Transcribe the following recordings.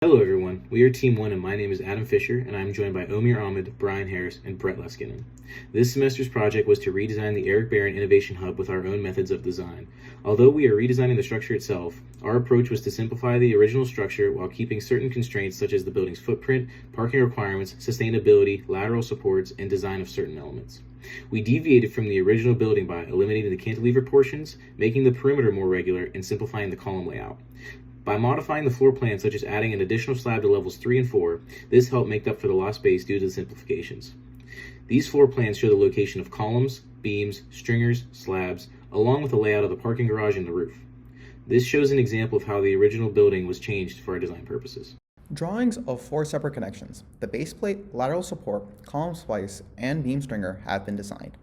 Hello everyone, we are Team 1 and my name is Adam Fisher and I am joined by Omir Ahmed, Brian Harris, and Brett Leskinen. This semester's project was to redesign the Eric Barron Innovation Hub with our own methods of design. Although we are redesigning the structure itself, our approach was to simplify the original structure while keeping certain constraints such as the building's footprint, parking requirements, sustainability, lateral supports, and design of certain elements. We deviated from the original building by eliminating the cantilever portions, making the perimeter more regular, and simplifying the column layout. By modifying the floor plan, such as adding an additional slab to levels 3 and 4, this helped make up for the lost space due to the simplifications. These floor plans show the location of columns, beams, stringers, slabs, along with the layout of the parking garage and the roof. This shows an example of how the original building was changed for our design purposes. Drawings of 4 separate connections, the base plate, lateral support, column splice, and beam stringer have been designed.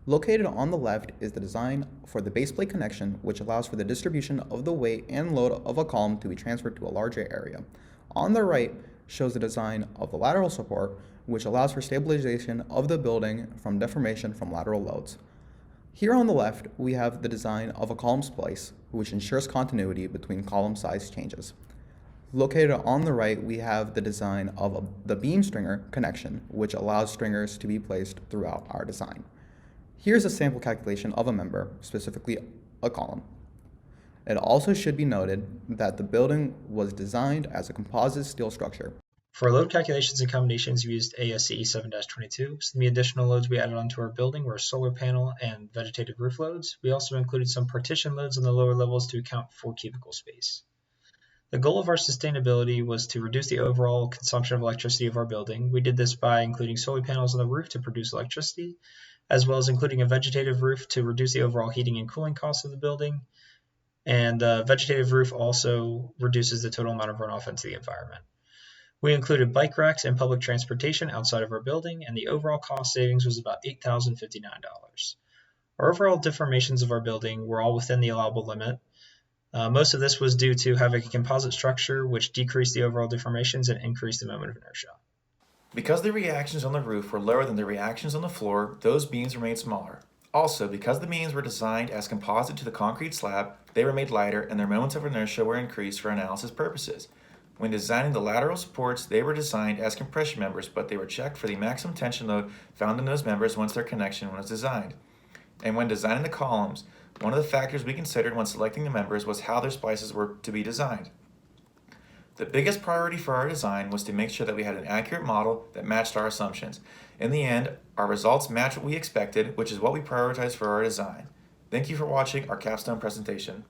Located on the left is the design for the base plate connection, which allows for the distribution of the weight and load of a column to be transferred to a larger area. On the right shows the design of the lateral support, which allows for stabilization of the building from deformation from lateral loads. Here on the left, we have the design of a column splice, which ensures continuity between column size changes. Located on the right, we have the design of the beam stringer connection, which allows stringers to be placed throughout our design. Here's a sample calculation of a member, specifically a column. It also should be noted that the building was designed as a composite steel structure. For load calculations and combinations, we used ASCE 7-22. Some of the additional loads we added onto our building were solar panel and vegetative roof loads. We also included some partition loads on the lower levels to account for cubicle space. The goal of our sustainability was to reduce the overall consumption of electricity of our building. We did this by including solar panels on the roof to produce electricity, as well as including a vegetative roof to reduce the overall heating and cooling costs of the building. And the vegetative roof also reduces the total amount of runoff into the environment. We included bike racks and public transportation outside of our building, and the overall cost savings was about $8,059. Our overall deformations of our building were all within the allowable limit. Most of this was due to having a composite structure, which decreased the overall deformations and increased the moment of inertia. Because the reactions on the roof were lower than the reactions on the floor, those beams were made smaller. Also, because the beams were designed as composite to the concrete slab, they were made lighter and their moments of inertia were increased for analysis purposes. When designing the lateral supports, they were designed as compression members, but they were checked for the maximum tension load found in those members once their connection was designed. And when designing the columns, one of the factors we considered when selecting the members was how their splices were to be designed. The biggest priority for our design was to make sure that we had an accurate model that matched our assumptions. In the end, our results matched what we expected, which is what we prioritized for our design. Thank you for watching our capstone presentation.